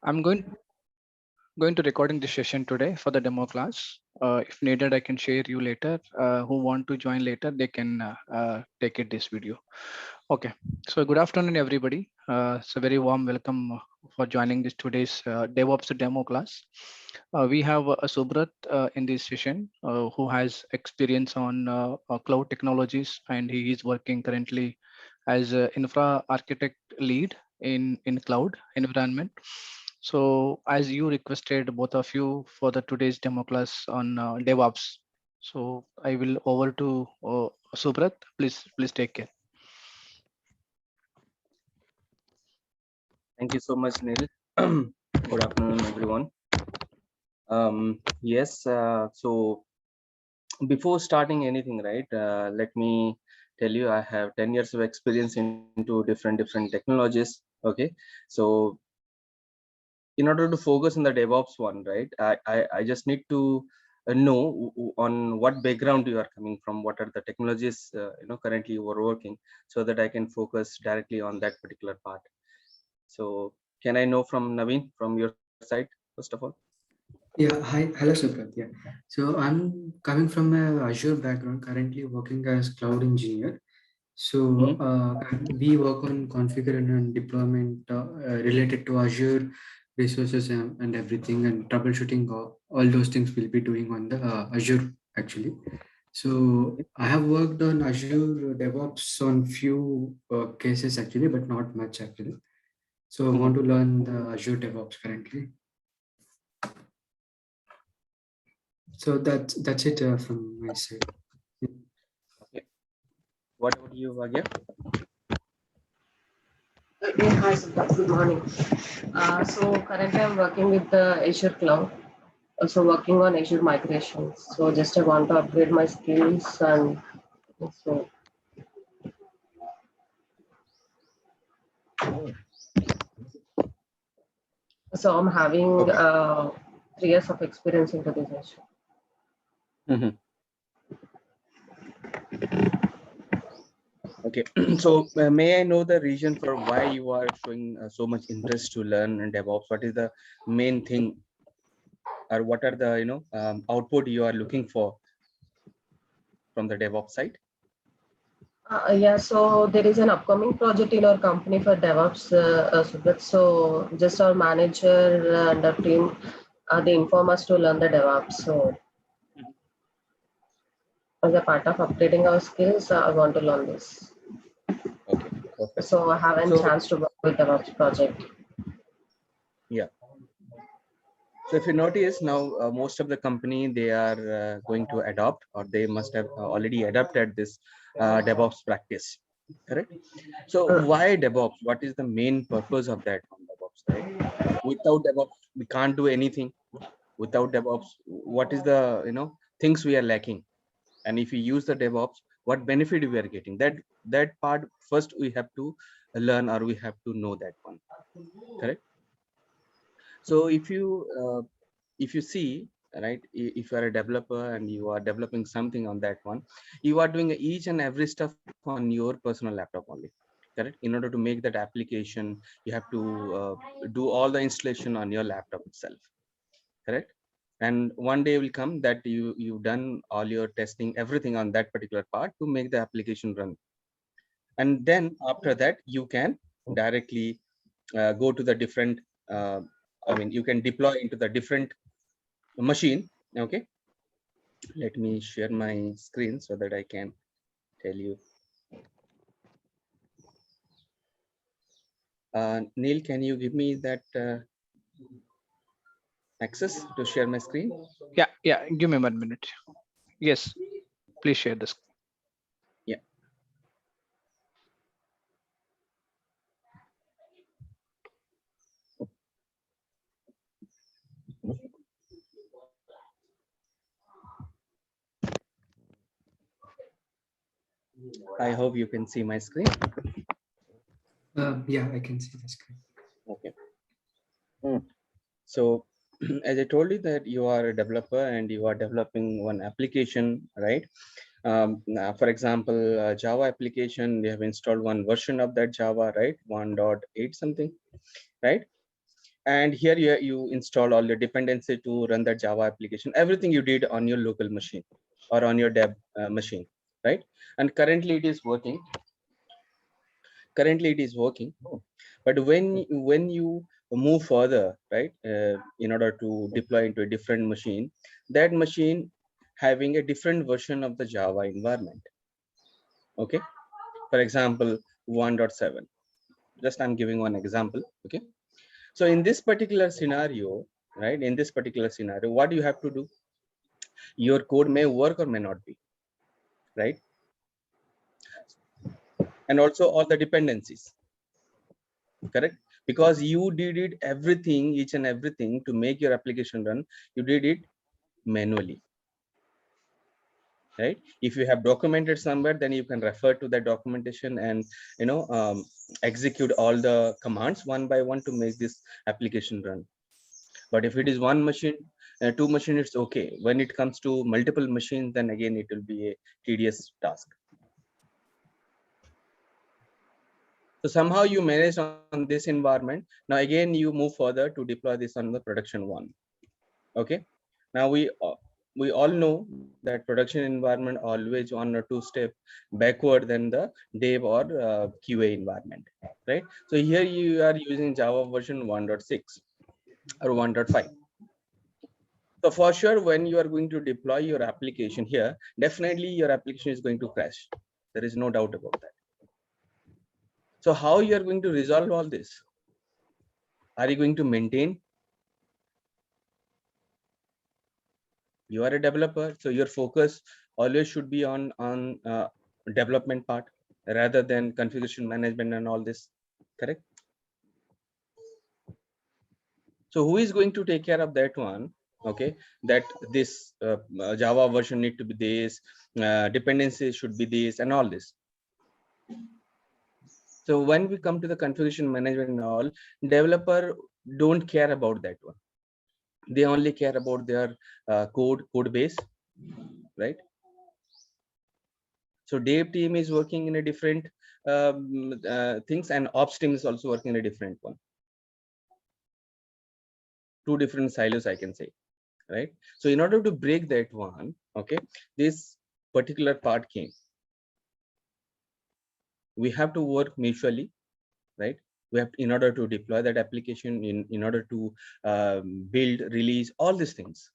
I'm going to recording this session today for the demo class. If needed, I can share you later. Who want to join later, they can take it this video. Okay. So good afternoon, everybody. It's a very warm welcome for joining this today's DevOps demo class. We have Subrat in this session who has experience on cloud technologies, and he is working currently as infra architect lead in cloud environment. So as you requested both of you for the today's demo class on DevOps. So I will over to Subrat. Please take care. Thank you so much, Neil. Good afternoon, everyone. Yes, so before starting anything, right, let me tell you I have 10 years of experience into different technologies. Okay, so in order to focus on the DevOps one, right, I just need to know on what background you are coming from, what are the technologies currently you are working, so that I can focus directly on that particular part. So can I know from Naveen from your side, first of all? Yeah, hi, hello Subrat. Yeah, so I'm coming from a Azure background, currently working as cloud engineer. So Mm-hmm. we work on configuration and deployment related to Azure resources and everything, and troubleshooting. All those things we'll be doing on the Azure actually. So I have worked on Azure DevOps on few cases actually, but not much actually. So I want to learn the Azure DevOps currently. So that's it from my side. Okay. What about you, Bhagya? Yeah, hi, Siddharth. Good morning. So currently I'm working with the Azure Cloud, also working on Azure migration. So just I want to upgrade my skills and so I'm having Okay. 3 years of experience into this Azure. Mm-hmm. Okay. So may I know the reason for why you are showing so much interest to learn DevOps? What is the main thing, or what are the output you are looking for from the DevOps side? Yeah, so there is an upcoming project in our company for DevOps, Subrat. So just our manager and our team, they inform us to learn the DevOps. So as a part of upgrading our skills, I want to learn this. Okay. Perfect. So I have a So chance to work with DevOps project. yeah. So if you notice now, most of the company, they are going to adopt, or they must have already adopted this DevOps practice. Correct. So why DevOps? What is the main purpose of that on DevOps? Right. Without DevOps, we can't do anything. Without DevOps, what is the things we are lacking? And if we use the DevOps, what benefit we are getting? That part first we have to learn, or we have to know that one. Correct. So if you see, right, if you are a developer and you are developing something on that one, you are doing each and every stuff on your personal laptop only. Correct. In order to make that application, you have to do all the installation on your laptop itself. Correct. And one day will come that you've done all your testing, everything on that particular part to make the application run. And then after that, you can directly go to the different you can deploy into the different machine. Okay, let me share my screen so that I can tell you. Neil, can you give me that access to share my screen? Yeah. Give me 1 minute. Yes, please share this. Yeah. I hope you can see my screen. Yeah, I can see the screen. Okay. So as I told you that you are a developer and you are developing one application, right? For example, Java application, they have installed one version of that Java, right? 1.8 something, right? And here you install all your dependency to run that Java application, everything you did on your local machine or on your dev machine, right? And currently it is working. But when you move further, right, in order to deploy into a different machine, that machine having a different version of the Java environment. Okay, for example 1.7, just I'm giving one example. Okay, so in this particular scenario, right, in this particular scenario, what you have to do, your code may work or may not be, right? And also all the dependencies, correct? Because you did it everything, each and everything to make your application run, you did it manually, right? If you have documented somewhere, then you can refer to that documentation and execute all the commands one by one to make this application run. But if it is one machine, two machines, it's okay. When it comes to multiple machines, then again it will be a tedious task. So somehow you manage on this environment. Now again you move further to deploy this on the production one. Okay, now we all know that production environment always one or two step backward than the dev or QA environment, right? So here you are using Java version 1.6 or 1.5. So for sure, when you are going to deploy your application here, definitely your application is going to crash. There is no doubt about that. So how you are going to resolve all this? Are you going to maintain? You are a developer, so your focus always should be on development part rather than configuration management and all this, correct? So who is going to take care of that one? Okay, that this Java version need to be this, dependencies should be this, and all this. So when we come to the configuration management and all, developer don't care about that one. They only care about their code base, right? So dev team is working in a different things, and ops team is also working in a different one. Two different silos, I can say, right? So in order to break that one, okay, this particular part came. We have to work mutually, right? We have, in order to deploy that application, in order to build, release, all these things.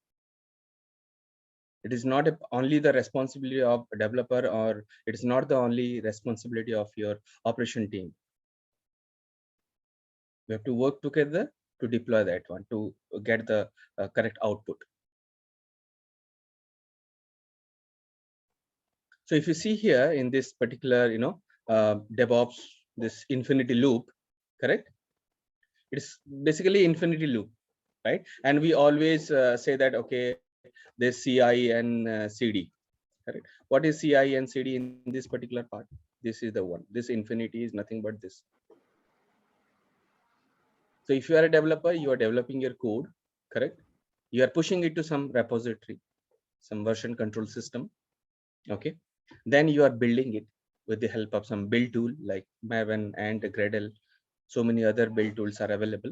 It is not only the responsibility of a developer, or it is not the only responsibility of your operation team. We have to work together to deploy that one, to get the correct output. So if you see here in this particular, DevOps, this infinity loop, correct? It's basically infinity loop, right? And we always say that, okay, there's CI and CD, correct? What is CI and CD in this particular part? This is the one. This infinity is nothing but this. So if you are a developer, you are developing your code, correct? You are pushing it to some repository, some version control system, okay? Then you are building it with the help of some build tool like Maven and Gradle. So many other build tools are available.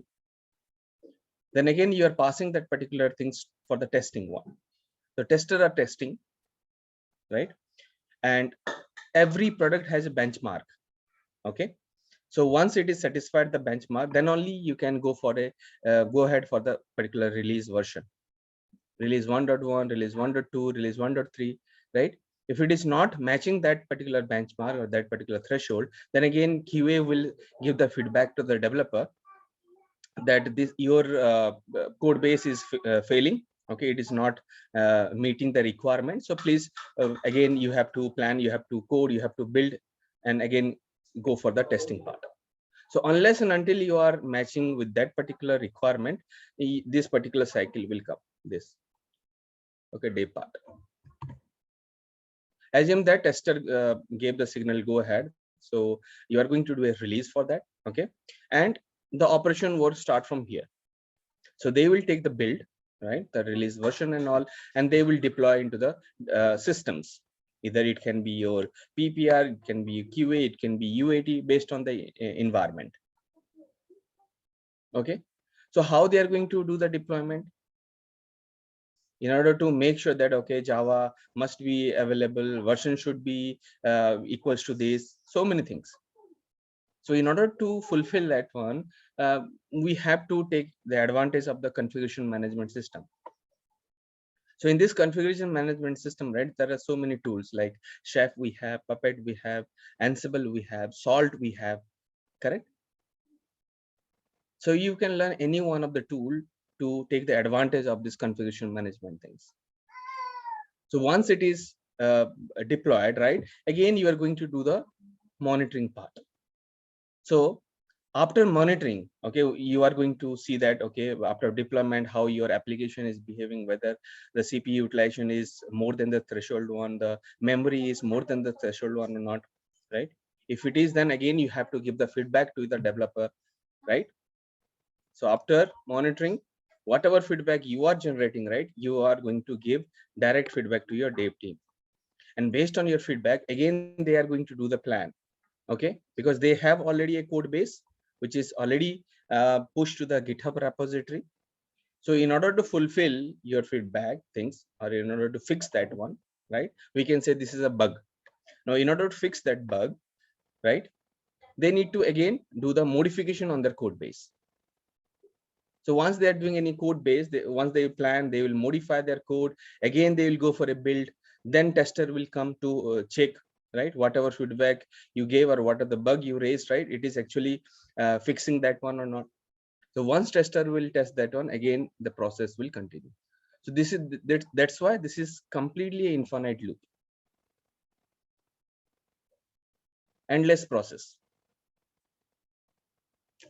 Then again, you are passing that particular things for the testing one. The tester are testing, right? And every product has a benchmark, okay? So once it is satisfied the benchmark, then only you can go for a go ahead for the particular release version. Release 1.1, release 1.2, release 1.3, right? If it is not matching that particular benchmark or that particular threshold, then again QA will give the feedback to the developer that this your code base is failing. Okay, it is not meeting the requirement. So please, again, you have to plan, you have to code, you have to build, and again go for the testing part. So unless and until you are matching with that particular requirement, this particular cycle will come. This, okay, day part. Assume that tester gave the signal go ahead. So you are going to do a release for that, okay? And the operation would start from here. So they will take the build, right, the release version and all, and they will deploy into the systems. Either it can be your PPR, it can be QA, it can be UAT, based on the environment. Okay, So how they are going to do the deployment? In order to make sure that, okay, Java must be available, version should be equals to this, so many things. So in order to fulfill that one, we have to take the advantage of the configuration management system. So in this configuration management system, right, there are so many tools like Chef we have, Puppet we have, Ansible we have, Salt we have, correct? So you can learn any one of the tool to take the advantage of this configuration management things. So once it is deployed, right, again, you are going to do the monitoring part. So after monitoring, okay, you are going to see that, okay, after deployment, how your application is behaving, whether the CPU utilization is more than the threshold one, the memory is more than the threshold one or not, right? If it is, then again, you have to give the feedback to the developer, right? So after monitoring, whatever feedback you are generating, right, you are going to give direct feedback to your dev team. And based on your feedback, again, they are going to do the plan, okay, because they have already a code base which is already pushed to the GitHub repository. So in order to fulfill your feedback things, or in order to fix that one, right, we can say this is a bug. Now in order to fix that bug, right, they need to again do the modification on their code base. So once they are doing any code base, once they plan, they will modify their code. Again, they will go for a build. Then tester will come to check, right, whatever feedback you gave or what are the bug you raised, right, it is actually fixing that one or not. So once tester will test that one, again, the process will continue. So this is that's why this is completely an infinite loop, endless process.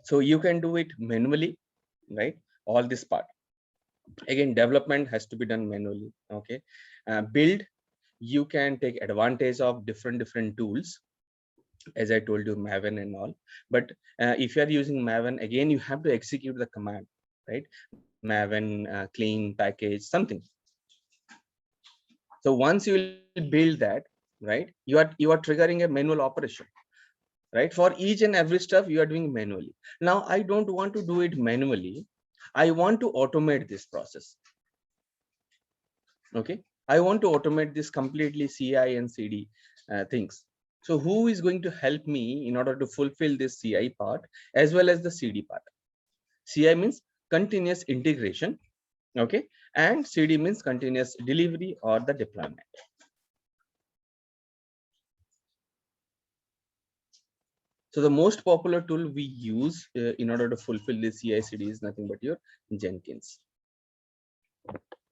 So you can do it manually, right? All this part. Again, development has to be done manually, okay? Build, you can take advantage of different tools, as I told you, Maven and all. But if you are using Maven, again, you have to execute the command, right? Maven clean package something. So once you will build that, right, you are triggering a manual operation, right? For each and every stuff you are doing manually. Now I don't want to do it manually. I want to automate this process. Okay, I want to automate this completely CI and CD things. So who is going to help me in order to fulfill this CI part as well as the CD part? CI means continuous integration, okay, and CD means continuous delivery or the deployment. So the most popular tool we use in order to fulfill this CI CD is nothing but your Jenkins,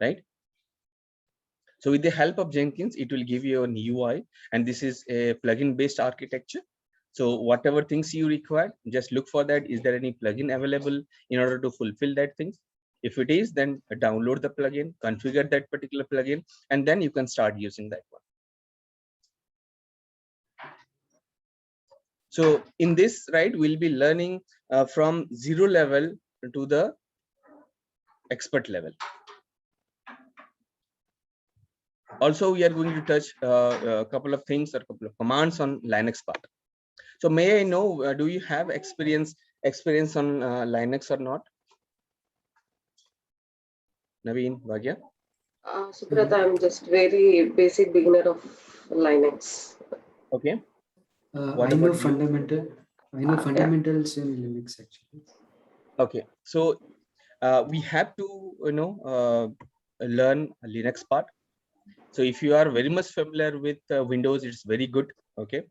right? So with the help of Jenkins, it will give you an UI, and this is a plugin based architecture. So whatever things you require, just look for that. Is there any plugin available in order to fulfill that things? If it is, then download the plugin, configure that particular plugin, and then you can start using that one. So in this, right, we'll be learning from 0 level to the expert level. Also, we are going to touch a couple of things or a couple of commands on Linux part. So may I know, do you have experience on Linux or not? Naveen, Bhagya? Subrata, I'm just very basic beginner of Linux. Okay. I know fundamentals in Linux actually. Okay, so we have to, learn Linux part. So if you are very much familiar with Windows, it's very good. Okay,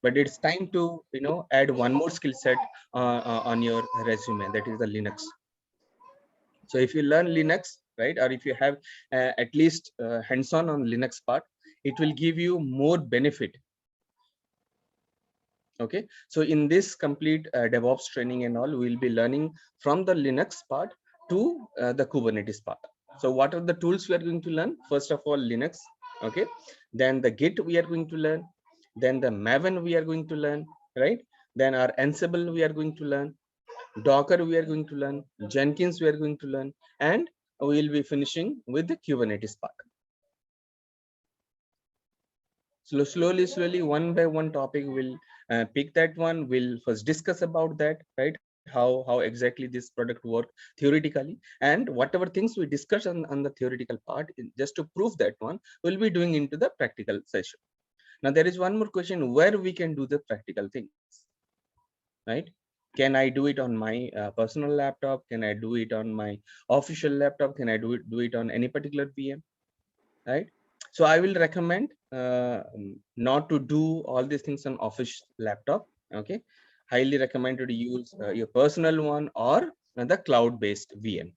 but it's time to add one more skill set on your resume, that is the Linux. So if you learn Linux, right, or if you have at least hands-on on Linux part, it will give you more benefit. Okay, so in this complete DevOps training and all, we'll be learning from the Linux part to the Kubernetes part. So what are the tools we are going to learn? First of all, Linux. Okay, then the Git we are going to learn, then the Maven we are going to learn, right? Then our Ansible we are going to learn, Docker we are going to learn, Jenkins we are going to learn, and we will be finishing with the Kubernetes part. So slowly, one by one topic, we'll pick that one. We'll first discuss about that, right? how exactly this product work theoretically, and whatever things we discuss on the theoretical part, just to prove that one, we'll be doing into the practical session. Now there is one more question, where we can do the practical things, right? Can I do it on my personal laptop? Can I do it on my official laptop? Can I do it on any particular VM, right? So I will recommend not to do all these things on office laptop. Okay, highly recommended to use your personal one or the cloud based VM.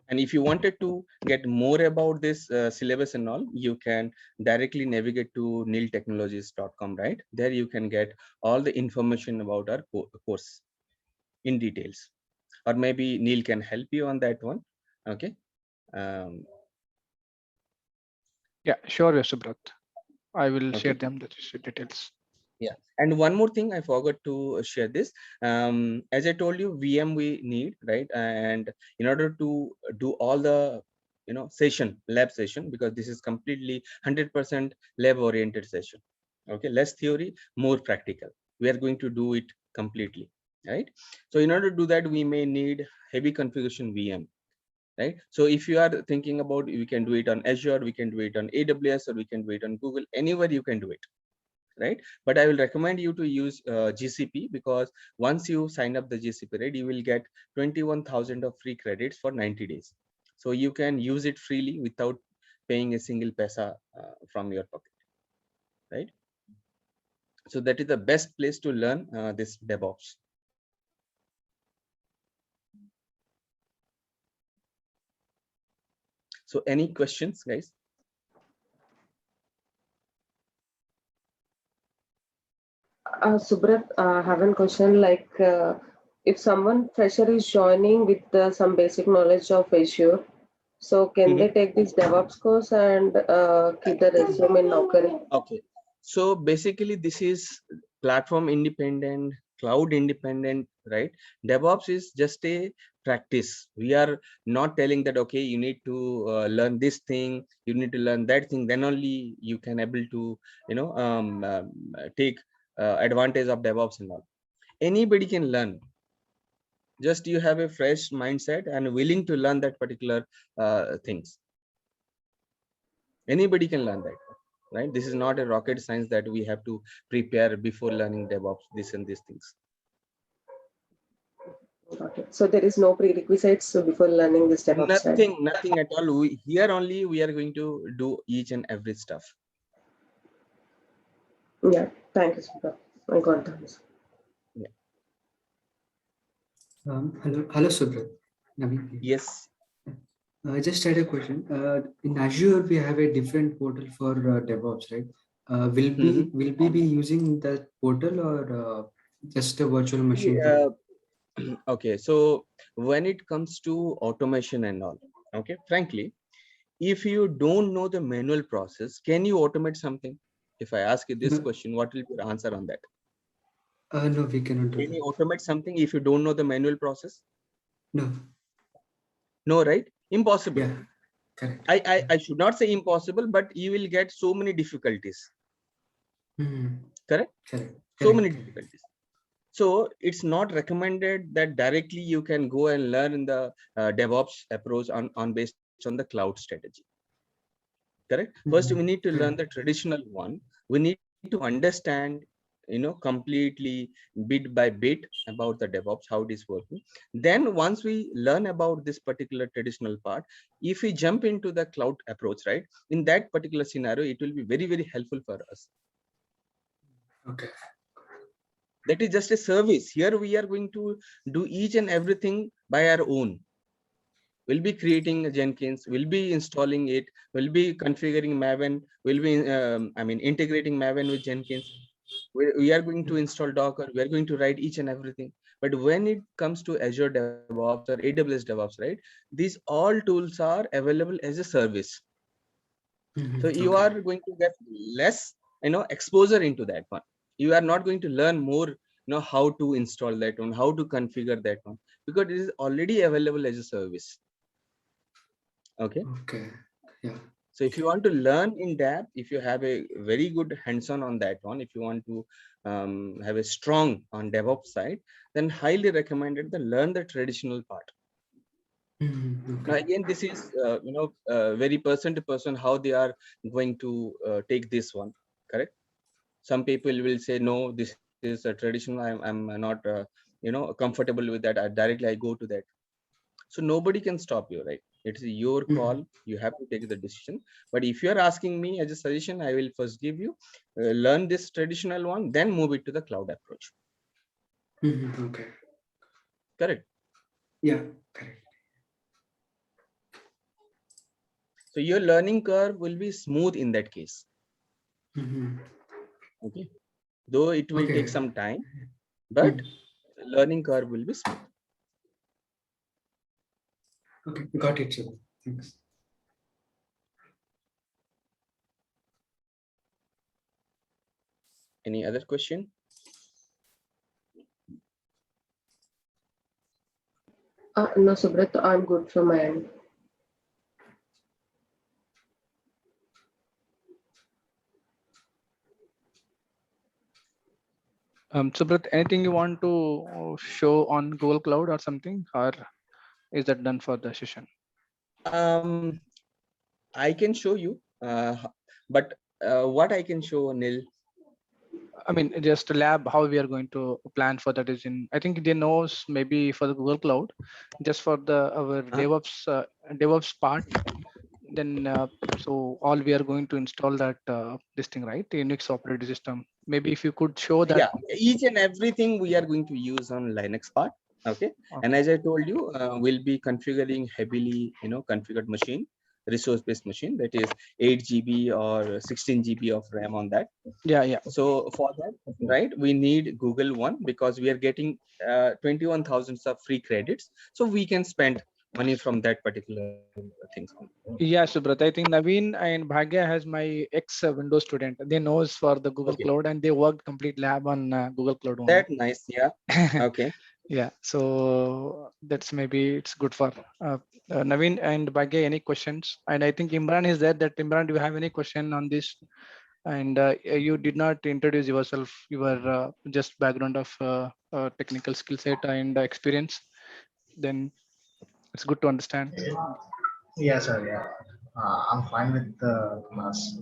And if you wanted to get more about this syllabus and all, you can directly navigate to neeltechnologies.com, right? There you can get all the information about our course in details, or maybe Neil can help you on that one. Okay. Yeah, sure, Subrat. I will share Okay. them the details. Yeah, and one more thing I forgot to share this. As I told you, VM we need, right? And in order to do all the lab session, because this is completely 100% lab oriented session. Okay, less theory, more practical. We are going to do it completely, right? So in order to do that, we may need heavy configuration VM, right? So if you are thinking about, we can do it on Azure, we can do it on AWS, or we can do it on Google, anywhere you can do it, right? But I will recommend you to use GCP, because once you sign up the GCP, right, you will get 21,000 of free credits for 90 days. So you can use it freely without paying a single paisa from your pocket, right? So that is the best place to learn this DevOps. So any questions, guys? Subrat, I have a question like if someone fresher is joining with some basic knowledge of Azure, so can they take this DevOps course and keep the resume in Naukri? Okay, so basically this is platform independent, cloud independent, right? DevOps is just a practice. We are not telling that, okay, you need to learn this thing, you need to learn that thing, then only you can able to take advantage of DevOps and all. Anybody can learn, just you have a fresh mindset and willing to learn that particular things. Anybody can learn that, right? This is not a rocket science that we have to prepare before learning DevOps, this and these things. Okay. So there is no prerequisites before learning this DevOps, right? Nothing at all. Here only we are going to do each and every stuff. Yeah, thank you, Subrat. I got the answer. Yeah. Hello, Subrat. Naveen here. Yes. I just had a question. In Azure, we have a different portal for DevOps, right? Will we be using that portal or just a virtual machine? Okay, so when it comes to automation and all, okay, frankly, if you don't know the manual process, can you automate something? If I ask you this question, what will be your answer on that? No, we cannot do Can that. you automate something if you don't know the manual process? No. No, right? Impossible. Yeah, correct. I should not say impossible, but you will get so many difficulties. Correct? So many difficulties. So it's not recommended that directly you can go and learn in the DevOps approach on based on the cloud strategy. Correct? First, we need to learn the traditional one. We need to understand, completely bit by bit about the DevOps, how it is working. Then once we learn about this particular traditional part, if we jump into the cloud approach, right, in that particular scenario, it will be very, very helpful for us. Okay. That is just a service. Here we are going to do each and everything by our own. We'll be creating a Jenkins, we'll be installing it, we'll be configuring Maven, we'll be integrating Maven with Jenkins. We are going to install Docker, we are going to write each and everything. But when it comes to Azure DevOps or AWS DevOps, right, these all tools are available as a service. So you are going to get less exposure into that one. You are not going to learn more how to install that one, how to configure that one, because it is already available as a service. Okay. Okay. Yeah. So if you want to learn in depth, if you have a very good hands-on on that one, if you want to have a strong on DevOps side, then highly recommended the learn the traditional part. Now again, this is very person to person how they are going to take this one. Correct. Some people will say no, this is a traditional. I'm not comfortable with that. I go to that. So nobody can stop you, right? It's your call. You have to take the decision. But if you are asking me as a suggestion, I will first give you learn this traditional one, then move it to the cloud approach. Okay. Correct. Yeah, correct. So your learning curve will be smooth in that case. Okay. Though it will take some time, but learning curve will be smooth. Okay, got it, sir. Thanks. Any other question? No, Subrat, I'm good from my end. Subrat, anything you want to show on Google Cloud or something, or is that done for the session? I can show you, but what I can show, Nil. I mean, just a lab, how we are going to plan for that is in, I think they knows maybe for the Google Cloud, just for the our DevOps part. Then so all we are going to install that this thing, right? The Unix operating system. Maybe if you could show that. Yeah, each and everything we are going to use on Linux part. Okay. And as I told you, we'll be configuring heavily, configured machine, resource-based machine, that is 8 GB or 16 GB of RAM on that. Yeah. So for that, right, we need Google One because we are getting 21,000 of free credits, so we can spend money from that particular things. Yeah, Subrat, I think Naveen and Bhagya has my ex Windows student. They knows for the Google Cloud and they worked complete lab on Google Cloud only. That nice, yeah. Okay. Yeah, so that's maybe it's good for Naveen and Bhagya. Any questions? And I think Imran is there. That Imran, do you have any question on this? And you did not introduce yourself. You were just background of technical skill set and experience. Then it's good to understand. Yes, sir. Yeah, I'm fine with the class.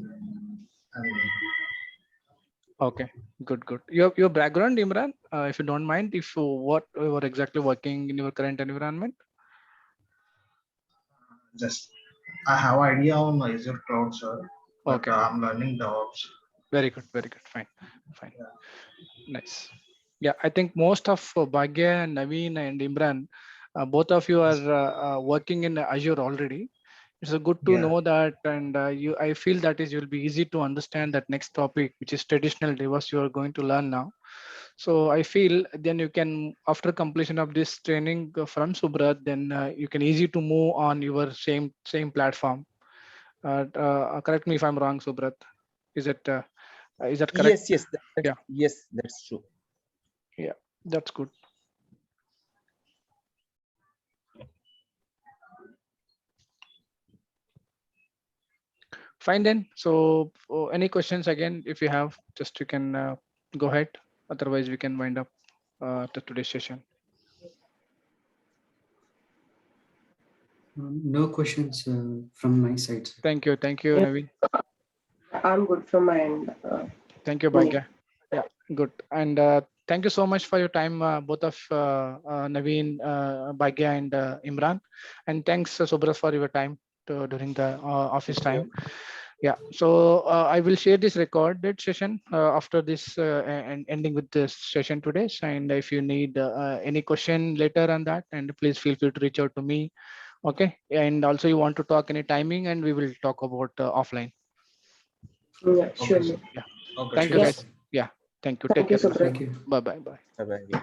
Okay, good. Your background, Imran, if you don't mind, if what you were exactly working in your current environment. Just I have idea on Azure Cloud, sir. But Okay. I'm learning DevOps. Very good. Fine. Yeah. Nice. Yeah, I think most of Bhagya, Naveen, and Imran, both of you are working in Azure already. It's good to know that, and I feel that is will be easy to understand that next topic, which is traditional DevOps, you are going to learn now. So I feel then you can, after completion of this training from Subrat, then you can easy to move on your same platform. Correct me if I'm wrong, Subrat. Is that correct? Yes. Yes, that's true. Yeah, that's good. Fine then. So any questions again, if you have, just you can go ahead. Otherwise, we can wind up today's session. No questions from my side, sir. Thank you, Naveen. I'm good from my end. Thank you, Bhagya. Yeah, good. And thank you so much for your time, both of Naveen, Bhagya, and Imran. And thanks, Subrat, for your time during the office time. Yeah, so I will share this recorded session after this and ending with this session today. And if you need any question later on that, and please feel free to reach out to me. Okay, and also you want to talk any timing, and we will talk about offline. Yeah, sure. Yeah. Okay, thank you, guys. Yeah, thank you. Take care. Thank you. Bye. Bye-bye.